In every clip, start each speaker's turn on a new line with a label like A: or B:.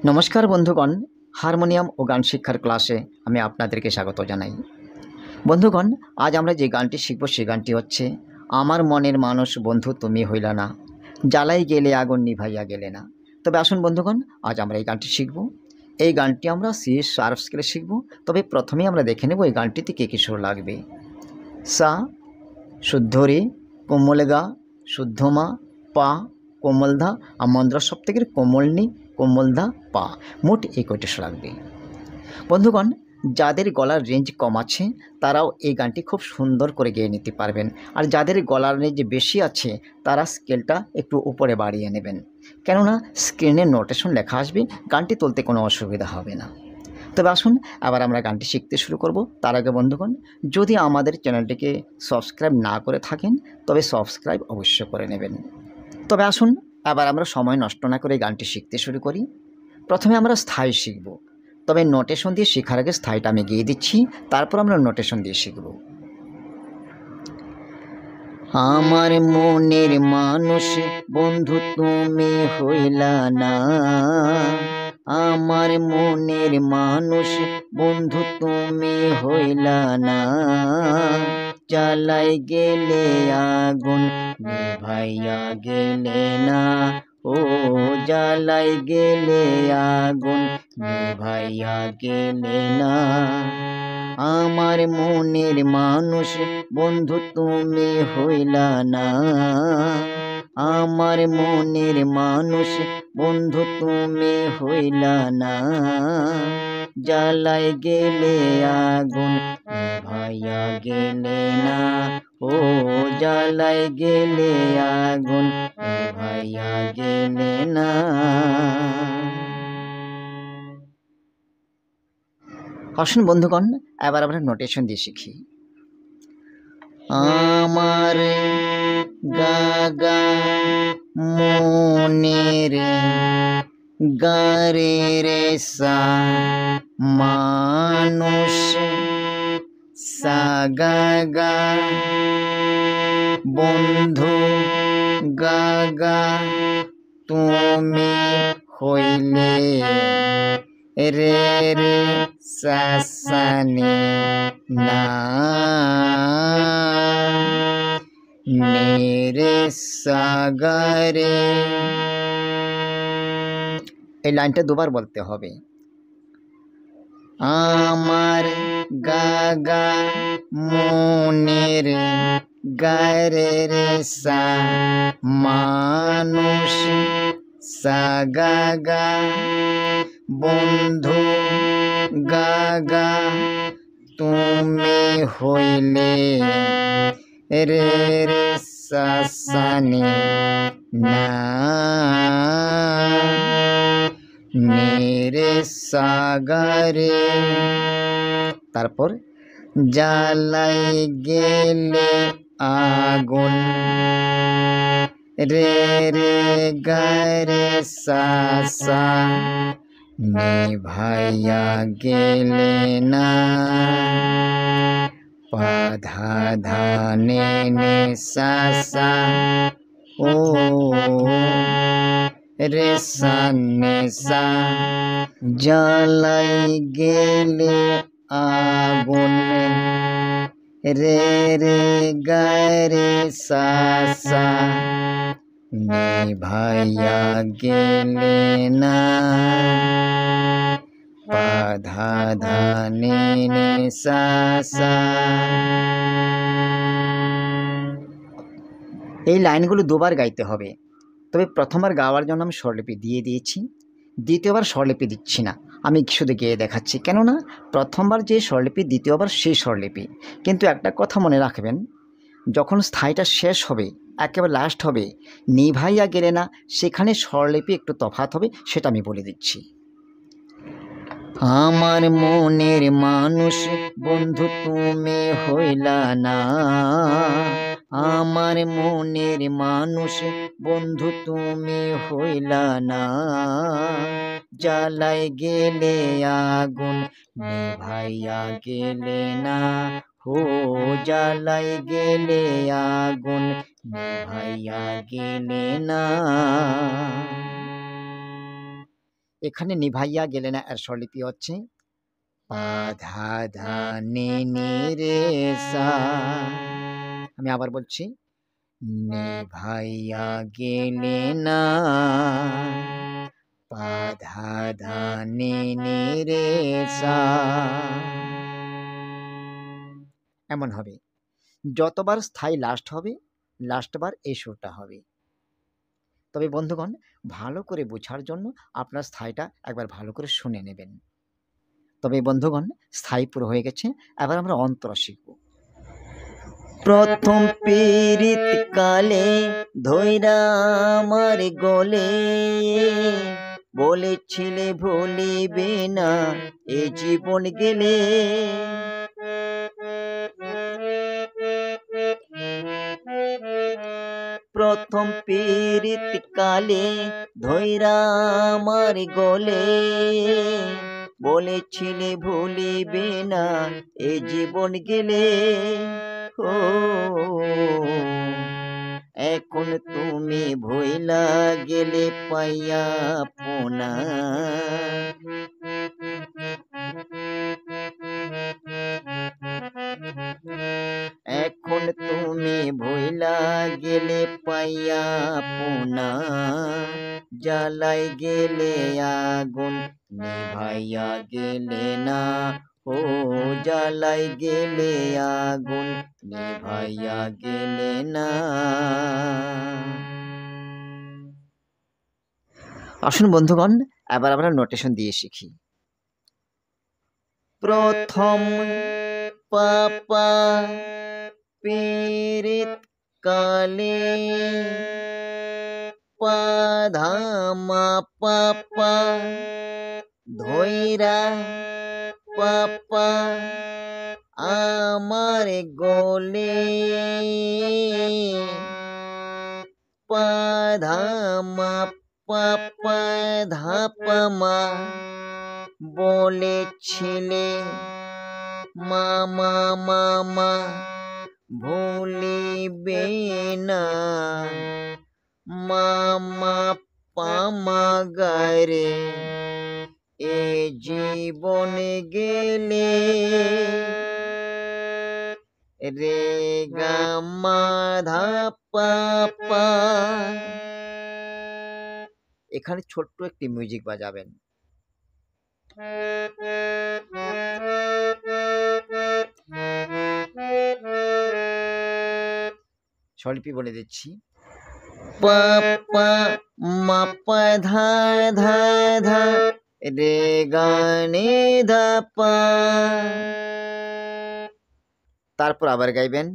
A: নমস্কার বন্ধুগণ, হারমোনিয়াম ও গান শিক্ষার ক্লাসে আমি আপনাদেরকে স্বাগত জানাই। বন্ধুগণ, আজ আমরা যে গানটি শিখব সে গানটি হচ্ছে আমার মনের মানুষ বন্ধু তুমি হইলা না, জ্বালাই গেলে আগুন নিভাইয়া গেলে না। তবে আসুন বন্ধুগণ, আজ আমরা এই গানটি শিখব। এই গানটি আমরা সি শার্প স্কেলে শিখব। তবে প্রথমেই আমরা দেখে নেব এই গানটিতে কী কী সুর লাগবে। সা, শুদ্ধ রে, কোমল গা, শুদ্ধ মা, পা, কোমল ধা আর মন্দ্র সপ্তকের কোমল নি, কোমল ধা, পা। মোট এই কয়টি সুর লাগবে। বন্ধুগণ, যাদের গলার রেঞ্জ কম আছে তারাও এই গানটি খুব সুন্দর করে গেয়ে নিতে পারবেন, আর যাদের গলার রেঞ্জ বেশি আছে তারা স্কেলটা একটু উপরে বাড়িয়ে নেবেন, কেননা স্ক্রিনে নোটেশন লেখা আসবে, গানটি তুলতে কোনো অসুবিধা হবে না। তবে আসুন আবার আমরা গানটি শিখতে শুরু করব। তার আগে বন্ধুগণ, যদি আমাদের চ্যানেলটিকে সাবস্ক্রাইব না করে থাকেন তবে সাবস্ক্রাইব অবশ্যই করে নেবেন। তবে আসুন আবার আমরা সময় নষ্ট না করে গানটি শিখতে শুরু করি। প্রথমে আমরা স্থায়ী শিখব, তবে নোটেশন দিয়ে শেখার আগে স্থায়ীটা আমি গিয়ে দিচ্ছি, তারপর আমরা নোটেশন দিয়ে শিখব। আমার মনের মানুষ বন্ধু তুমি হইলা না, আমার মনের মানুষ বন্ধু তুমি হইলা না, জ্বালাই গেলে আগুন নিভাইয়া গেলে না, ও জ্বালাই গেলে আগুন নিভাইয়া গেলে না, আমার মনের মানুষ বন্ধু তুমি হইলা না, আমার মনের মানুষ বন্ধু তুমি হইলা না, জ্বালাই গেলে আগুন নিভাইয়া গেলে না, ও জ্বালাই গেলে আগুন নিভাইয়া গেলে না। আসুন বন্ধুগণ, এবার আমরা নোটেশন দিয়ে শিখি। আমার গাগা মনের গারে রে সা মানুষ সাগা বন্ধু গাগা তুমি হইলে রে রে সাসানি না রে সাগরে। এই লাইনটা দুবার বলতে হবে। আমার গাগা মনের গারে রে সা মানুষ সাগা বন্ধু গাগা তুমি হইলে রে রে সাসানি না রে সাগরে। তারপর জ্বালাই গেলে আগুন রে রে গারে সাসা নিভাইয়া গেলে না, পাধা ধানে নে সাসা ও রে সানে সা, জ্বালাই গেলে আগুন রে রে গারে সাসা নিভাইয়া গেলে না, পাধা ধানে নে সাসা। এই লাইনগুলো দুবার গাইতে হবে। তবে প্রথমবার গাওয়ার জন্য আমি স্বরলিপি দিয়ে দিয়েছি, দ্বিতীয়বার স্বরলিপি দিচ্ছি না, আমি শুধু গেয়ে দেখাচ্ছি, কেননা প্রথমবার যে স্বরলিপি দ্বিতীয়বার সেই স্বরলিপি। কিন্তু একটা কথা মনে রাখবেন, যখন স্থায়ীটা শেষ হবে একেবারে লাস্ট হবে নিভাইয়া গেলে না, সেখানে স্বরলিপি একটু তফাৎ হবে, সেটা আমি বলে দিচ্ছি। আমার মনের মানুষ বন্ধু তুমি হইলা না, আমার মনের মানুষ বন্ধু তুমি হইলা না, জ্বালাই গেলে আগুন নিভাইয়া গেলে না, হো জ্বালাই গেলে আগুন নিভাইয়া গেলে না। এখানে নিভাইয়া গেলে না, এর স্বরলিপি হচ্ছে পা ধা ধা নি নি রে সা। আমি আবার বলছি, নিভাইয়া গেলে না, পা ধা ধা নি নি রে সা। এমন হবে। যতবার স্থায়ী লাস্ট হবে, লাস্টবার এই সুরটা হবে। তবে বন্ধুগণ, ভালো করে বোঝার জন্য আপনার স্থায়ীটা একবার ভালো করে শুনে নেবেন। তবে বন্ধুগণ, স্থায়ী পুরো হয়ে গেছে, এবার আমরা অন্তরা শিখব। প্রথম পীড়িত কালে ধৈরা আমার গলে, বলেছিলে ভুলিবে না এ জীবন গেলে। প্রথম পীড়িত কালে ধৈরা আমার গলে, বলেছিলে ভুলিবে না এ জীবন গেলে। ও এখন তুমি ভইলা গেলে পাইয়া পোনা, এখন তুমি ভইলা গেলে পাইয়া পোনা, জ্বালাই গেলে আগুন নিভাইয়া গেলে না, ও জ্বালাই গেলে আগুন নিভাইয়া গেলে না। আসুন বন্ধুগণ, এবার আমরা নোটেশন দিয়ে শিখি। প্রথম পাপা পীড়িত কালে, পাধামা পাপা ধৈরা পাপা আমার গলে, পাধামা পাপা ধাপমা বলেছিলে মামা মামা ভুলিবে না, মামা পামা গারে এ জীবন গেলে, রে গামা ধাপা পা। এখানে ছোট্ট একটি মিউজিক বাজাবেন। স্বরলিপি বলে দিচ্ছি, পা পা মা পা ধা ধা ধা রে গা নি ধা পা। তারপর আবার গাইবেন,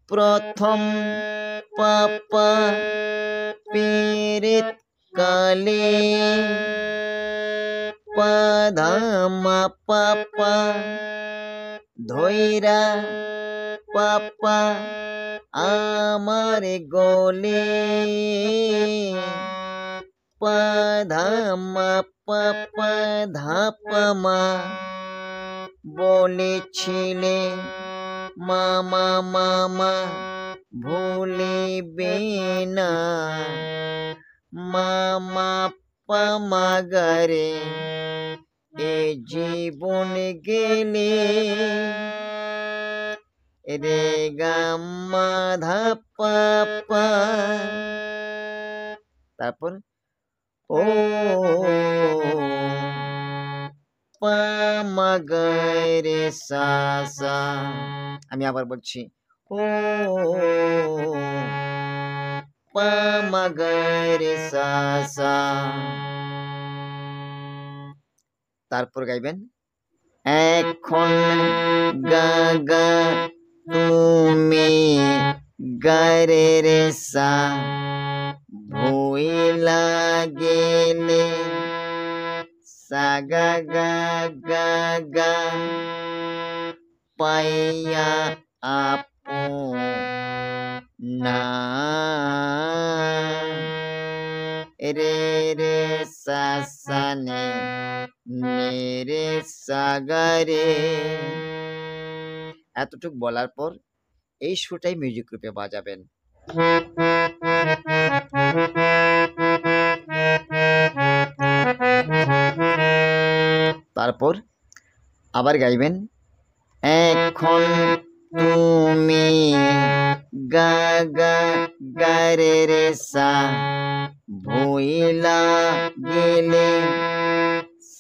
A: প্রথম পাপা পীড়িত কালে, পাধামা পাপা ধৈরা পাপা আমার গলে, পাধামা পাপা ধাপমা বলেছিলে মামা মামা ভুলিবে না, মামা পামা গারে এ জীবন গেলে, রে গাম্মা ধাপা পা। তারপর ও পামা গারে সা সা। আমি আবার বলছি, ও পামা গারে সা সা। তারপর গাইবেন, এখন গা গা তুমি গারে রে সা, ভুইলা গেলে সা গা গা গা গা, পাইয়া আপনা, রে রে সা সা নে নে রে সা গা রে। এতটুক বলার পর এই সুরটাই মিউজিক রূপে বাজাবেন। তারপর আবার গাইবেন, এখন তুমি গা গা গা রে রে সা ভুইলা গেলে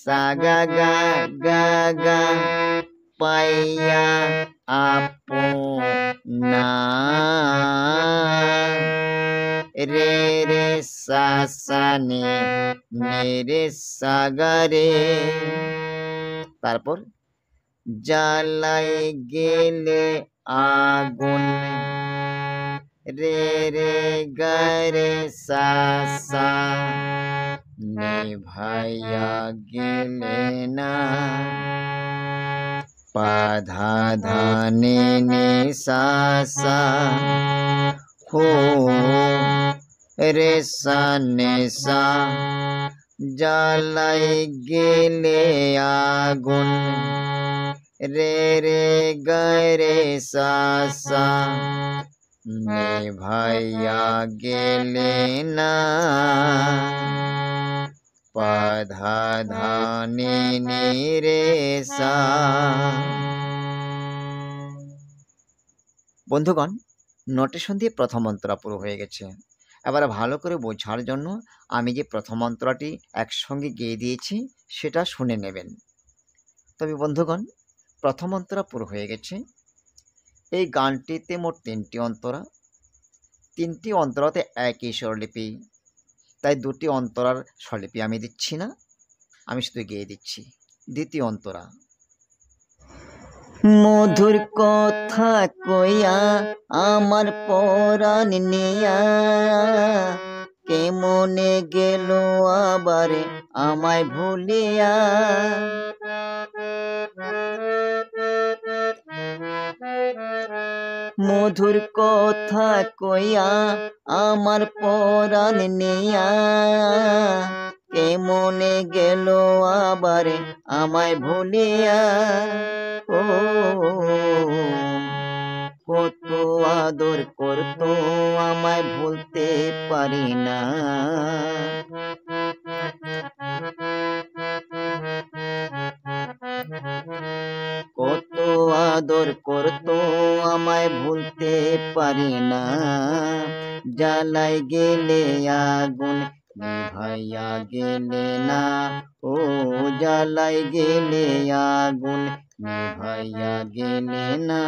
A: সা গা গা গা গা পাইয়া আপনা রে রে সা সা নে রে সা গা রে। তারপর জ্বালাই গেলে আগুন রে রে গা রে সা সা নিভাইয়া গেলে না পা ধা ধা নে নে সা সা হো রে সা নে সা জ্বালাই গেলে আগুন রে রে গা রে সা সা নিভাইয়া গেলে না পা ধা ধা নে নে রে সা। বন্ধুগণ, নোটেশন দিয়ে প্রথম অন্তরা পুরো হয়ে গেছে। এবার ভালো করে বোঝার জন্য আমি যে প্রথম অন্তরাটি একসঙ্গে গেয়ে দিয়েছি সেটা শুনে নেবেন। তবে বন্ধুগণ, প্রথম অন্তরা পুরো হয়ে গেছে। এই গানটিতে মোট 3টি অন্তরা, 3টি অন্তরাতে একই স্বরলিপি, তাই 2টি অন্তরার স্বরলিপি আমি দিচ্ছি না, আমি শুধু গেয়ে দিচ্ছি। দ্বিতীয় অন্তরা, মধুর কথা কইয়া আমার পরাণ নিয়া কেমনে গেল আবার আমায় ভুলিয়া মধুর কথা কইয়া আমার পরাণ নিয়া কেমনে গেল আবার আমায় ভুলিয়া ও কত আদর করতো আমায় ভুলতে পারি না কত আদর করতো আমায় ভুলতে পারি না জ্বালাই গেলে আগুন নিভাইয়া গেলে না ও জ্বালাই গেলে আগুন নিভাইয়া গেলে না।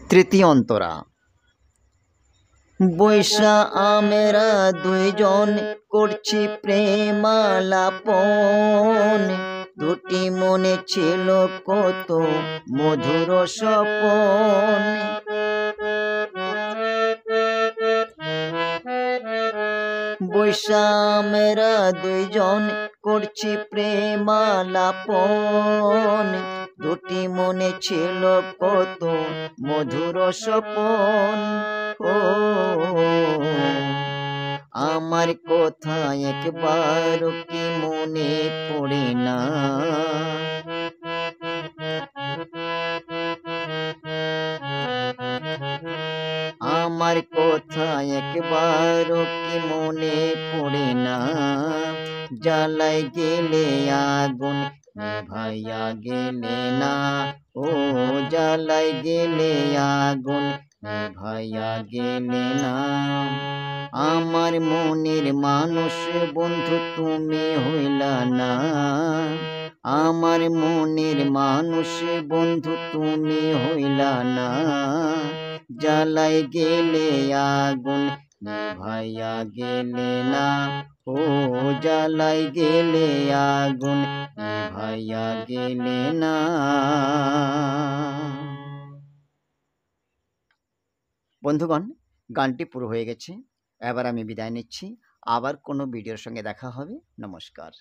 A: তৃতীয় অন্তরা, বৈশা আমরা দুইজন করছি প্রেমালাপন দুটি মনে ছিল কত মধুর স্বপন বৈশা আমরা দুইজন করছি প্রেমালাপন দুটি মনে ছিল কত মধুর স্বপন ও আমার কথা একবার কি মনে পড়ে না আমার কথা একবার কি মনে পড়ে না জ্বালাই গেলে আগুন নিভাইয়া গেলে না ও জ্বালাই গেলে আগুন নিভাইয়া গেলে না আমার মনের মানুষ বন্ধু তুমি হইলা না আমার মনের মানুষ বন্ধু তুমি হইলা না জ্বালাই গেলে আগুন নিভাইয়া গেলে না ও জ্বালাই গেলে আগুন নিভাইয়া গেলে না। বন্ধুগণ, গানটি পুরো হয়ে গেছে। এবার আমি বিদায় নিচ্ছি। আবার কোনো ভিডিওর সঙ্গে দেখা হবে। নমস্কার।